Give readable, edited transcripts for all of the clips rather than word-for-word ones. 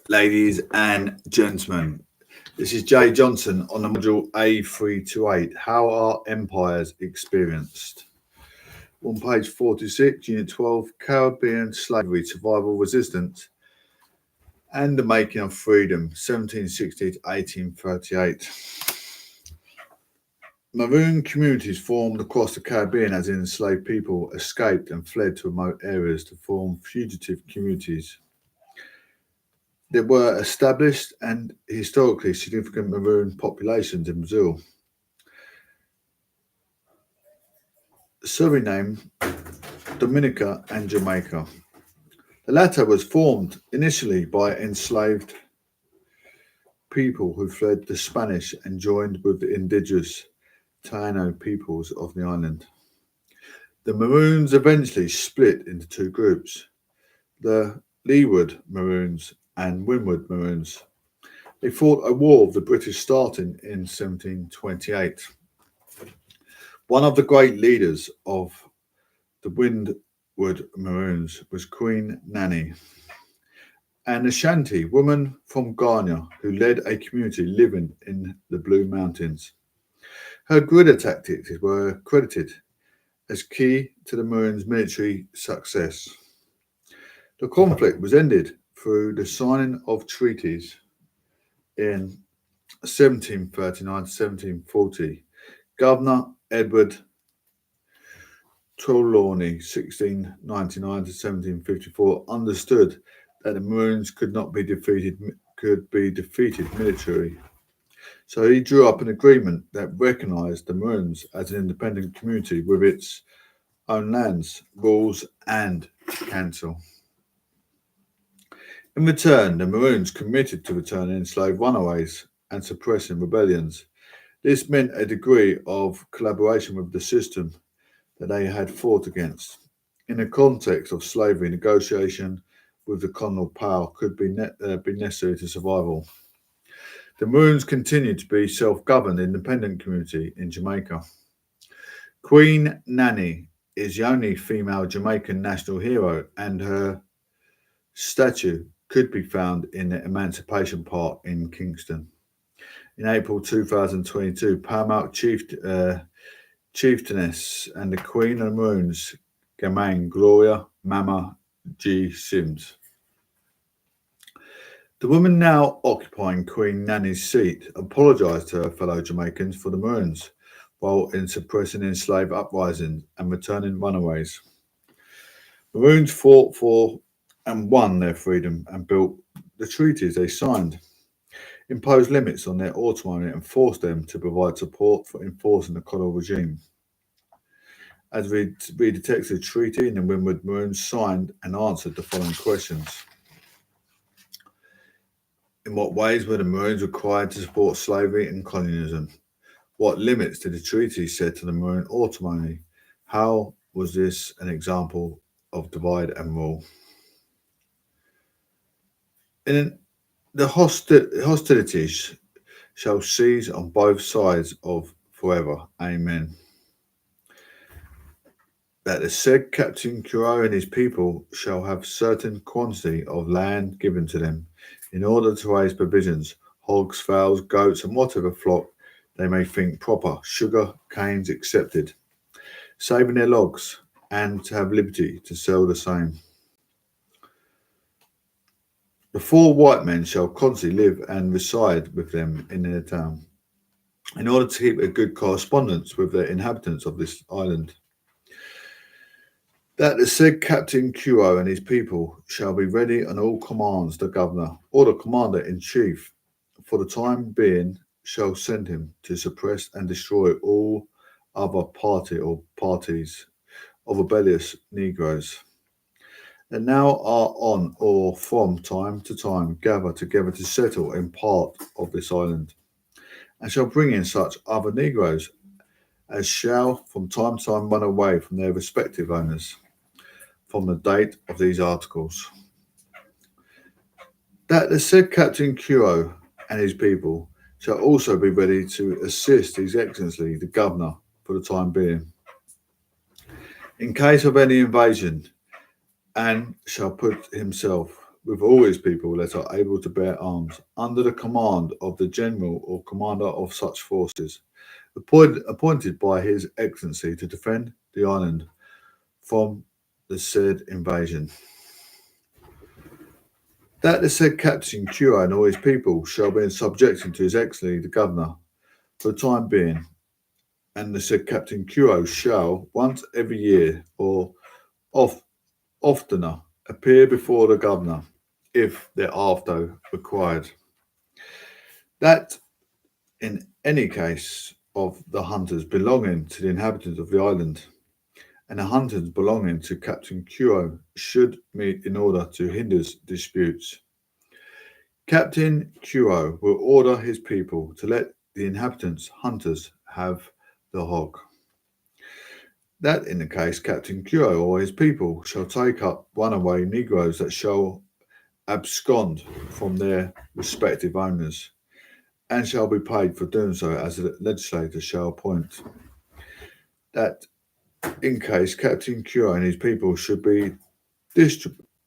ladies and gentlemen. This is Jay Johnson on the module A328. How are empires experienced? On page 46, Unit 12, Caribbean Slavery, Survival, Resistance, and the Making of Freedom, 1760 to 1838. Maroon communities formed across the Caribbean as enslaved people escaped and fled to remote areas to form fugitive communities. There were established and historically significant Maroon populations in Brazil, Suriname, Dominica, and Jamaica. The latter was formed initially by enslaved people who fled the Spanish and joined with the indigenous Taino peoples of the island. The Maroons eventually split into two groups, the Leeward Maroons and Windward Maroons. They fought a war with the British starting in 1728. One of the great leaders of the Windward Maroons was Queen Nanny, an Ashanti woman from Ghana who led a community living in the Blue Mountains. Her guerrilla tactics were credited as key to the Maroons' military success. The conflict was ended through the signing of treaties in 1739 to 1740. Governor Edward Trelawney, 1699 to 1754, understood that the Maroons could be defeated militarily. So he drew up an agreement that recognised the Maroons as an independent community with its own lands, rules, and council. In return, the Maroons committed to returning enslaved runaways and suppressing rebellions. This meant a degree of collaboration with the system that they had fought against. In the context of slavery, negotiation with the colonial power could be necessary to survival. The Maroons continued to be self-governed independent community in Jamaica. Queen Nanny is the only female Jamaican national hero, and her statue could be found in the Emancipation Park in Kingston. In April 2022, Paramount Chieftainess and the Queen of the Maroons, Gamang Gloria Mama G. Sims. The woman now occupying Queen Nanny's seat apologised to her fellow Jamaicans for the Maroons, while in suppressing enslaved uprisings and returning runaways. Maroons fought for and won their freedom and built the treaties they signed, imposed limits on their autonomy and forced them to provide support for enforcing the colonial regime. As we read the text of the treaty, and the Windward Maroons signed and answered the following questions. In what ways were the Maroons required to support slavery and colonialism? What limits did the treaty set to the Maroon autonomy? How was this an example of divide and rule? In the hostilities shall cease on both sides of forever. Amen. That the said Captain Curao and his people shall have certain quantity of land given to them, in order to raise provisions, hogs, fowls, goats, and whatever flock they may think proper, sugar, canes excepted, saving their logs, and to have liberty to sell the same. The 4 white men shall constantly live and reside with them in their town, in order to keep a good correspondence with the inhabitants of this island. That the said Captain Curao and his people shall be ready on all commands the governor or the commander-in-chief for the time being shall send him to suppress and destroy all other party or parties of rebellious Negroes that now are on or from time to time gather together to settle in part of this island, and shall bring in such other Negroes as shall from time to time run away from their respective owners from the date of these articles. That the said Captain Curao and his people shall also be ready to assist His Excellency the Governor for the time being, in case of any invasion, and shall put himself with all his people that are able to bear arms, under the command of the general or commander of such forces, appointed by his excellency to defend the island from the said invasion. That the said Captain Cura and all his people shall be in subjection to his excellency the governor for the time being, and the said Captain Curo shall once every year or oftener appear before the governor, if thereafter required. That in any case of the hunters belonging to the inhabitants of the island, and the hunters belonging to Captain Curo should meet in order to hinder disputes, Captain Curo will order his people to let the inhabitants, hunters, have the hog. That in the case Captain Curo or his people shall take up runaway negroes that shall abscond from their respective owners, and shall be paid for doing so as the legislator shall appoint. That in case Captain Cure and his people should be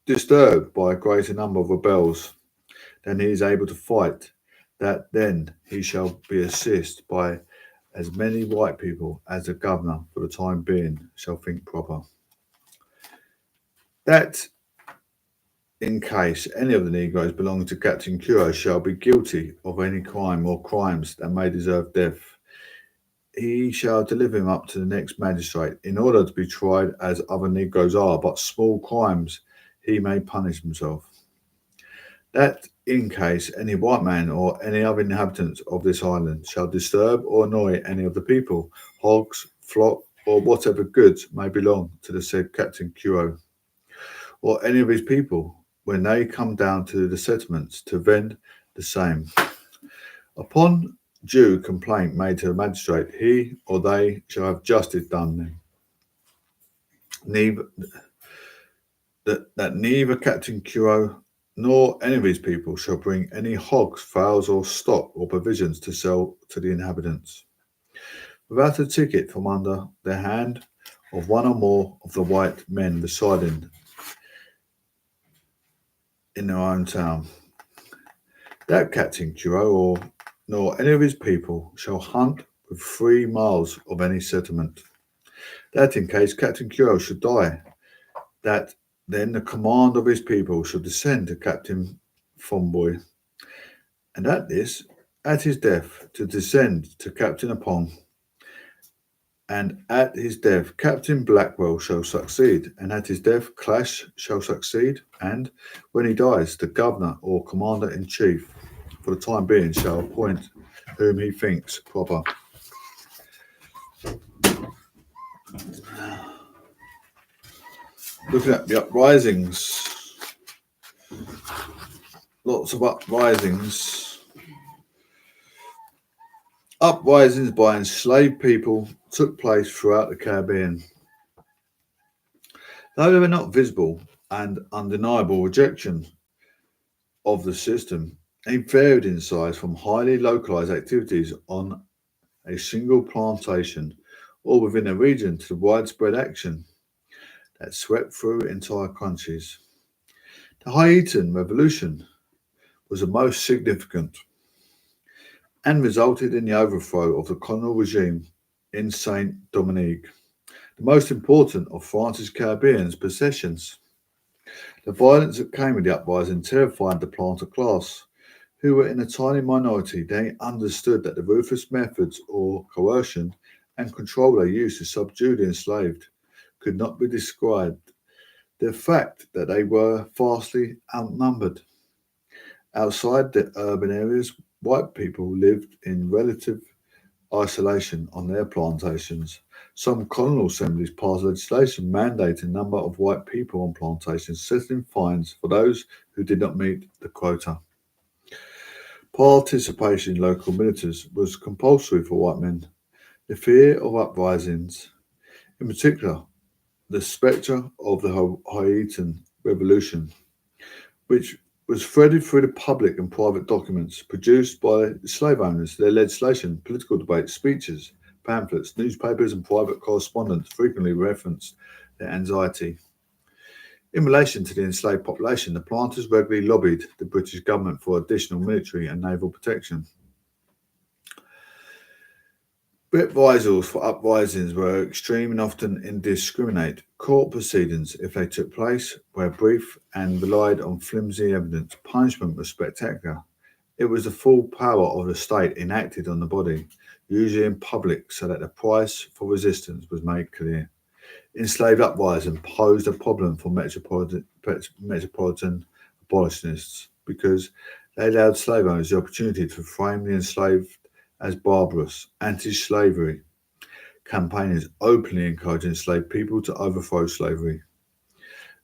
disturbed by a greater number of rebels than he is able to fight, that then he shall be assisted by as many white people as the governor for the time being shall think proper. That in case any of the negroes belonging to Captain Cure shall be guilty of any crime or crimes that may deserve death, he shall deliver him up to the next magistrate in order to be tried as other negroes are, but small crimes he may punish himself. That in case any white man or any other inhabitant of this island shall disturb or annoy any of the people, hogs, flock, or whatever goods may belong to the said Captain Curo, or any of his people, when they come down to the settlements to vend the same. Upon due complaint made to the magistrate, he or they shall have justice done them. Neither Captain Curo nor any of his people shall bring any hogs, fowls, or stock or provisions to sell to the inhabitants, without a ticket from under the hand of one or more of the white men residing in their own town. That Captain Curo nor any of his people shall hunt within 3 miles of any settlement. That in case Captain Curo should die, that then the command of his people should descend to Captain Fomboy, and at his death, to descend to Captain Apong, and at his death Captain Blackwell shall succeed, and at his death Clash shall succeed, and when he dies, the governor or commander-in-chief for the time being shall appoint whom he thinks proper. Looking at the uprisings, lots of uprisings. Uprisings by enslaved people took place throughout the Caribbean. Though they were not visible and undeniable rejection of the system, they varied in size from highly localized activities on a single plantation or within a region to the widespread action that swept through entire countries. The Haitian Revolution was the most significant and resulted in the overthrow of the colonial regime in Saint Domingue, the most important of France's Caribbean possessions. The violence that came with the uprising terrified the planter class, who were in a tiny minority. They understood that the ruthless methods or coercion and control they used to subdue the enslaved could not be described. The fact that they were vastly outnumbered. Outside the urban areas, white people lived in relative isolation on their plantations. Some colonial assemblies passed legislation mandating a number of white people on plantations, setting fines for those who did not meet the quota. Participation in local militias was compulsory for white men. The fear of uprisings, in particular the spectre of the Haitian Revolution, which was threaded through the public and private documents produced by slave owners, their legislation, political debates, speeches, pamphlets, newspapers, and private correspondence frequently referenced their anxiety. In relation to the enslaved population, the planters regularly lobbied the British government for additional military and naval protection. Reprisals for uprisings were extreme and often indiscriminate. Court proceedings, if they took place, were brief and relied on flimsy evidence. Punishment was spectacular. It was the full power of the state enacted on the body, usually in public, so that the price for resistance was made clear. Enslaved uprising posed a problem for metropolitan abolitionists because they allowed slave owners the opportunity to frame the enslaved as barbarous. Anti-slavery campaigners openly encouraged enslaved people to overthrow slavery.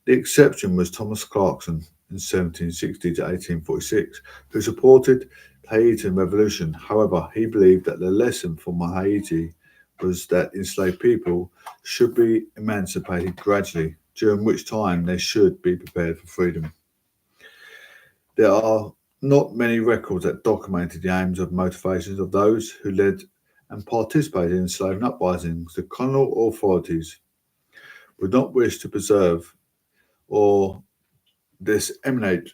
The exception was Thomas Clarkson in 1760 to 1846, who supported the Haitian Revolution. However, he believed that the lesson from Haiti was that enslaved people should be emancipated gradually, during which time they should be prepared for freedom. There are not many records that documented the aims and motivations of those who led and participated in enslavement uprisings. The colonial authorities would not wish to preserve or disseminate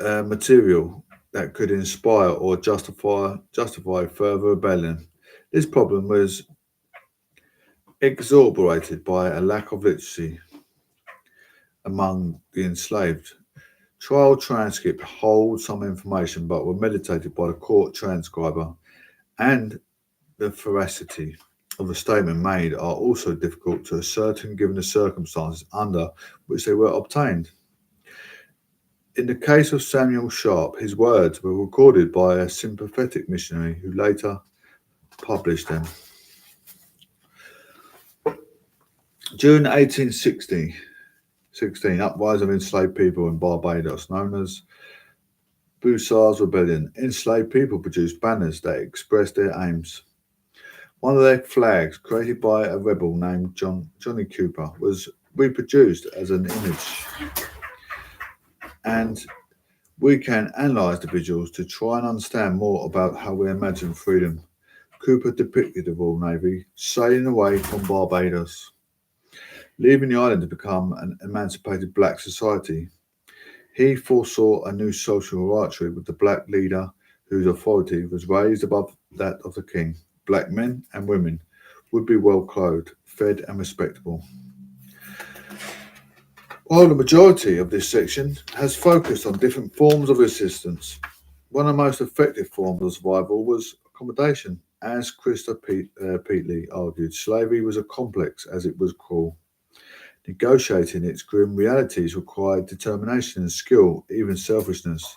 material that could inspire or justify further rebellion. This problem was exacerbated by a lack of literacy among the enslaved. Trial transcripts hold some information but were meditated by the court transcriber, and the veracity of the statement made are also difficult to ascertain given the circumstances under which they were obtained. In the case of Samuel Sharp, his words were recorded by a sympathetic missionary who later published them. During 1816, uprising of enslaved people in Barbados, known as Broussard's Rebellion, enslaved people produced banners that expressed their aims. One of their flags, created by a rebel named Johnny Cooper, was reproduced as an image. And we can analyse the visuals to try and understand more about how we imagine freedom. Cooper depicted the Royal Navy sailing away from Barbados, leaving the island to become an emancipated black society. He foresaw a new social hierarchy with the black leader whose authority was raised above that of the king. Black men and women would be well clothed, fed and respectable. While the majority of this section has focused on different forms of resistance, one of the most effective forms of survival was accommodation. As Krista Peatley argued, slavery was as complex as it was cruel. Negotiating its grim realities required determination and skill, even selfishness,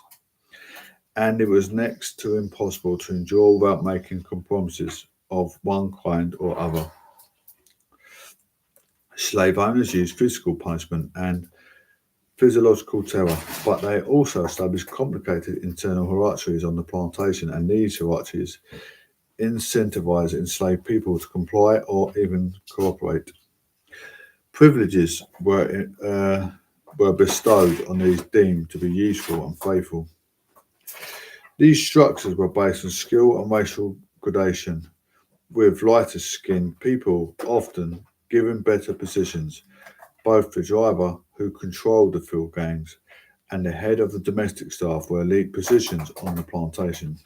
and it was next to impossible to endure without making compromises of one kind or other. Slave owners used physical punishment and physiological terror, but they also established complicated internal hierarchies on the plantation, and these hierarchies incentivized enslaved people to comply or even cooperate. Privileges were bestowed on these deemed to be useful and faithful. These structures were based on skill and racial gradation, with lighter skinned people often given better positions. Both the driver, who controlled the field gangs, and the head of the domestic staff were elite positions on the plantation.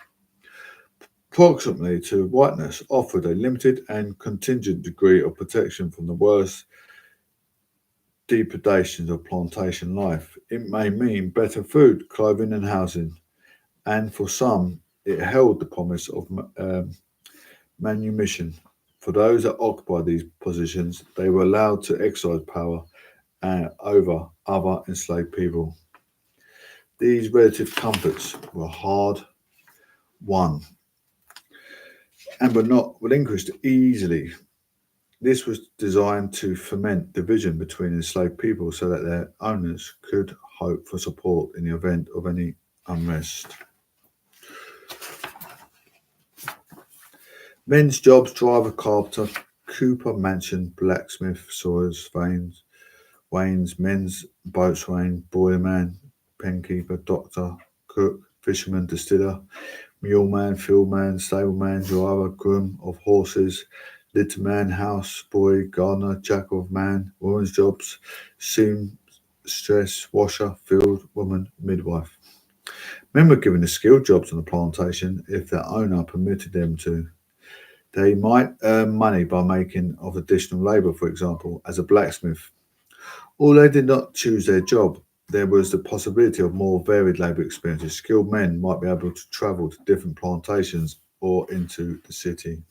Proximity to whiteness offered a limited and contingent degree of protection from the worst depredations of plantation life. It may mean better food, clothing, and housing, and for some, it held the promise of manumission. For those that occupied these positions, they were allowed to exercise power over other enslaved people. These relative comforts were hard won and were not relinquished easily. This was designed to foment division between enslaved people so that their owners could hope for support in the event of any unrest. Men's jobs: driver, carpenter, cooper, mansion, blacksmith, sawyers, wains, men's boatswain, boilerman, penkeeper, doctor, cook, fisherman, distiller, muleman, fieldman, stableman, driver, groom of horses, Litter man, house boy, gardener, jack of man, woman's jobs, seamstress, washer, field woman, midwife. Men were given the skilled jobs on the plantation if their owner permitted them to. They might earn money by making of additional labour, for example, as a blacksmith. Although they did not choose their job, there was the possibility of more varied labour experiences. Skilled men might be able to travel to different plantations or into the city.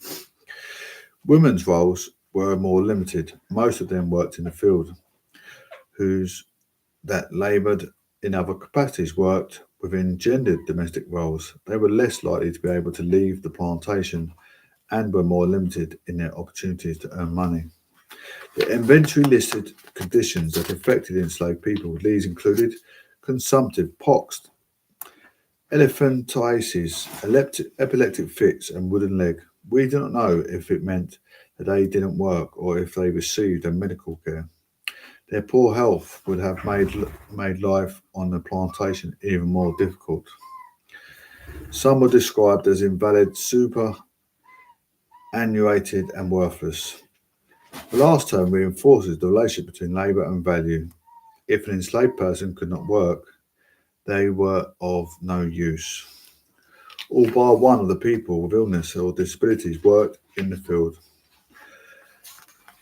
Women's roles were more limited. Most of them worked in the field, whose that laboured in other capacities worked within gendered domestic roles. They were less likely to be able to leave the plantation and were more limited in their opportunities to earn money. The inventory listed conditions that affected enslaved people. These included consumptive pox, elephantiasis, epileptic fits, and wooden leg. We do not know if it meant that they didn't work or if they received a medical care. Their poor health would have made life on the plantation even more difficult. Some were described as invalid, superannuated, and worthless. The last term reinforces the relationship between labour and value. If an enslaved person could not work, they were of no use. All bar one of the people with illness or disabilities worked in the field.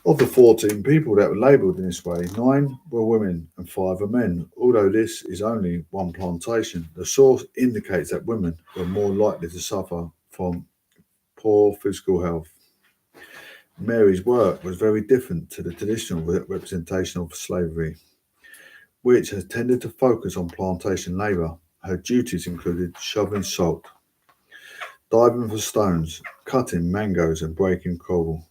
Of the 14 people that were labelled in this way, 9 were women and 5 were men. Although this is only one plantation, the source indicates that women were more likely to suffer from poor physical health. Mary's work was very different to the traditional representation of slavery, which has tended to focus on plantation labour. Her duties included shoveling salt, diving for stones, cutting mangoes, and breaking coral.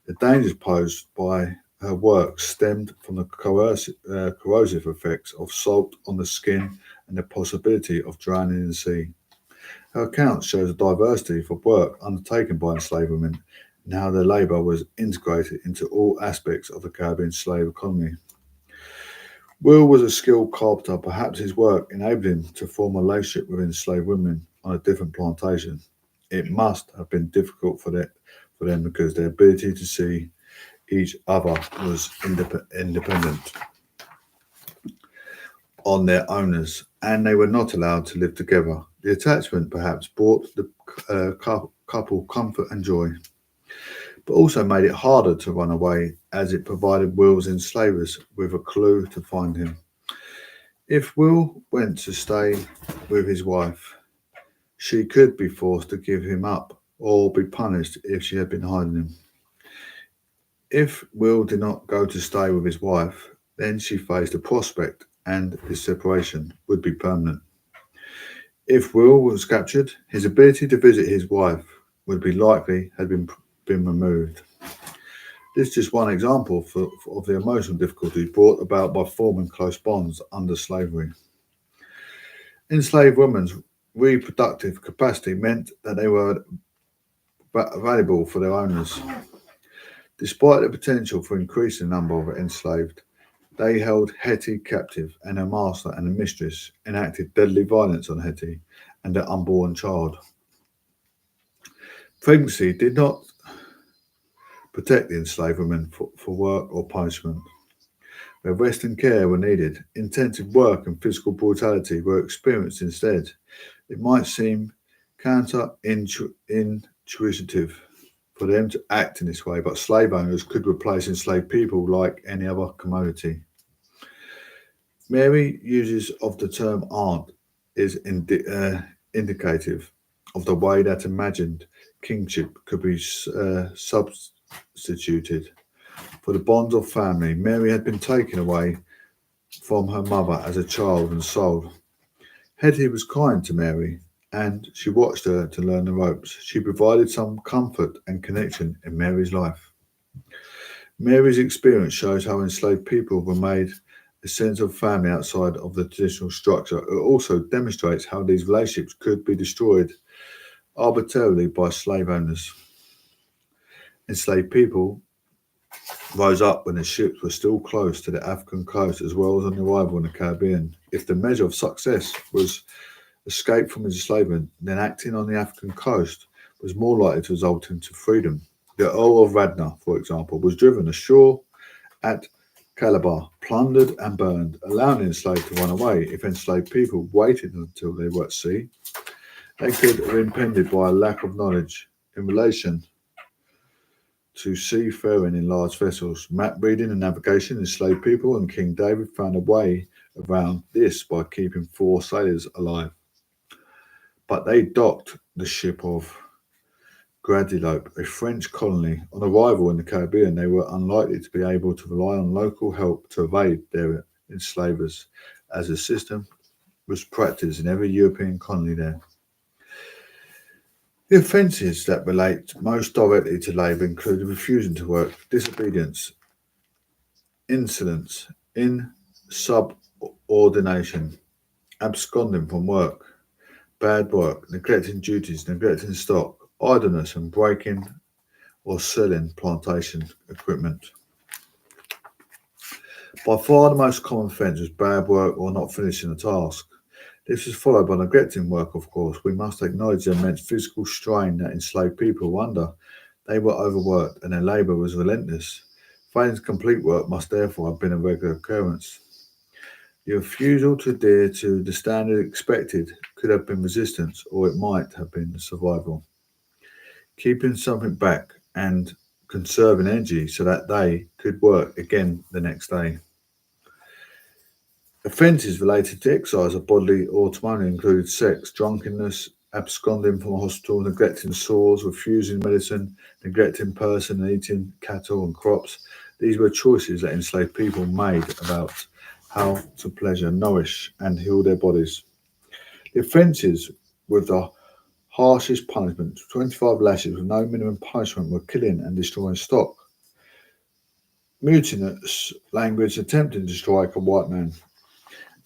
The dangers posed by her work stemmed from the corrosive effects of salt on the skin and the possibility of drowning in the sea. Her account shows a diversity of work undertaken by enslaved women and how their labour was integrated into all aspects of the Caribbean slave economy. Will was a skilled carpenter. Perhaps his work enabled him to form a relationship with enslaved women on a different plantation. It must have been difficult for them because their ability to see each other was independent on their owners, and they were not allowed to live together. The attachment perhaps brought the couple comfort and joy, but also made it harder to run away as it provided Will's enslavers with a clue to find him. If Will went to stay with his wife, she could be forced to give him up or be punished if she had been hiding him. If Will did not go to stay with his wife, then she faced a prospect and his separation would be permanent. If Will was captured, his ability to visit his wife would be likely had been removed. This is just one example of the emotional difficulties brought about by forming close bonds under slavery. Enslaved women's reproductive capacity meant that they were valuable for their owners. Despite the potential for increasing the number of enslaved, they held Hetty captive, and her master and her mistress enacted deadly violence on Hetty and her unborn child. Pregnancy did not protect the enslaved women for work or punishment. Where rest and care were needed, intensive work and physical brutality were experienced instead. It might seem counterintuitive for them to act in this way, but slave owners could replace enslaved people like any other commodity. Mary's uses of the term aunt is indicative of the way that imagined kingship could be substituted for the bonds of family. Mary had been taken away from her mother as a child and sold. Hetty was kind to Mary, and she watched her to learn the ropes. She provided some comfort and connection in Mary's life. Mary's experience shows how enslaved people were made a sense of family outside of the traditional structure. It also demonstrates how these relationships could be destroyed arbitrarily by slave owners. Enslaved people rose up when the ships were still close to the African coast as well as on arrival in the Caribbean. If the measure of success was escape from enslavement, then acting on the African coast was more likely to result into freedom. The Earl of Radnor, for example, was driven ashore at Calabar, plundered and burned, allowing the enslaved to run away. If enslaved people waited until they were at sea, they could have been impeded by a lack of knowledge in relation to seafaring in large vessels. Map reading and navigation enslaved people, and King David found a way around this by keeping 4 sailors alive. But they docked the ship of Guadeloupe, a French colony. On arrival in the Caribbean, they were unlikely to be able to rely on local help to evade their enslavers, as the system was practiced in every European colony there. The offences that relate most directly to labour include refusing to work, disobedience, insolence, insubordination, absconding from work, bad work, neglecting duties, neglecting stock, idleness, and breaking or selling plantation equipment. By far the most common offence was bad work or not finishing a task. This was followed by neglecting work, of course. We must acknowledge the immense physical strain that enslaved people were under. They were overworked and their labour was relentless. Failing to complete work must therefore have been a regular occurrence. The refusal to adhere to the standard expected could have been resistance, or it might have been survival. Keeping something back and conserving energy so that they could work again the next day. Offences related to exercise of bodily autonomy included sex, drunkenness, absconding from a hospital, neglecting sores, refusing medicine, neglecting person, and eating cattle and crops. These were choices that enslaved people made about how to pleasure, nourish, and heal their bodies. The offences with the harshest punishment, 25 lashes with no minimum punishment, were killing and destroying stock. Mutinous language attempting to strike a white man,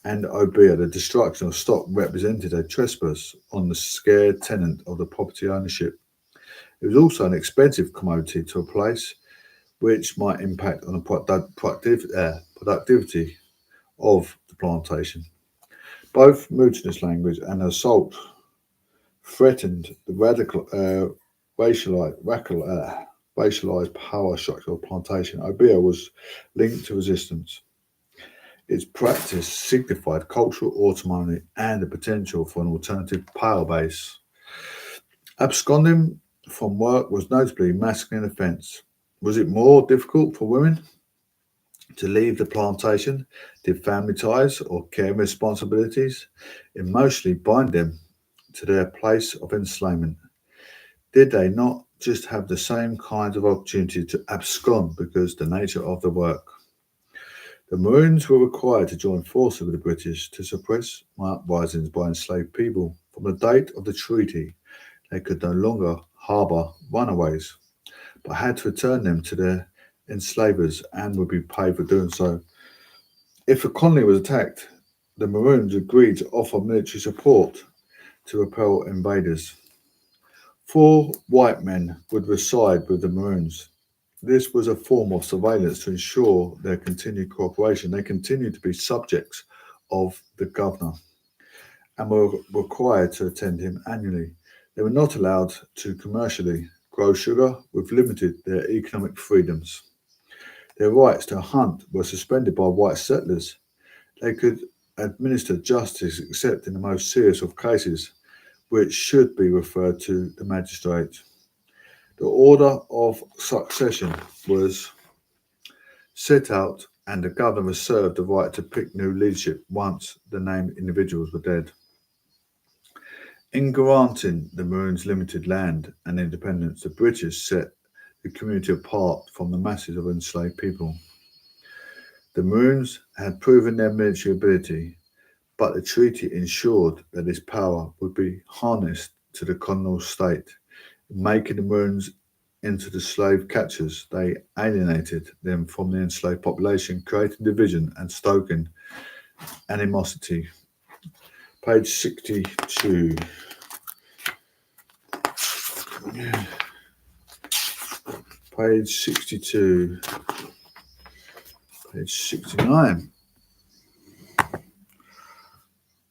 and albeit the destruction of stock represented a trespass on the scared tenant of the property ownership. It was also an expensive commodity to a place, which might impact on the productivity of the plantation. Both mutinous language and assault threatened the racialized power structure of plantation. Obeah was linked to resistance. Its practice signified cultural autonomy and the potential for an alternative power base. Absconding from work was notably a masculine offence. Was it more difficult for women to leave the plantation? Did family ties or care responsibilities emotionally bind them to their place of enslavement? Did they not just have the same kinds of opportunity to abscond because the nature of the work? The Maroons were required to join forces with the British to suppress uprisings by enslaved people. From the date of the treaty, they could no longer harbour runaways, but had to return them to their enslavers and would be paid for doing so. If a colony was attacked, the Maroons agreed to offer military support to repel invaders. 4 white men would reside with the Maroons. This was a form of surveillance to ensure their continued cooperation. They continued to be subjects of the governor and were required to attend him annually. They were not allowed to commercially grow sugar, which limited their economic freedoms. Their rights to hunt were suspended by white settlers. They could administer justice except in the most serious of cases, which should be referred to the magistrate. The order of succession was set out, and the governor reserved the right to pick new leadership once the named individuals were dead. In granting the Maroons limited land and independence, the British set the community apart from the masses of enslaved people. The Maroons had proven their military ability, but the treaty ensured that this power would be harnessed to the colonial state. Making the Maroons into the slave catchers, they alienated them from the enslaved population, creating division and stoking animosity. Page 62. Page 62. Page 69.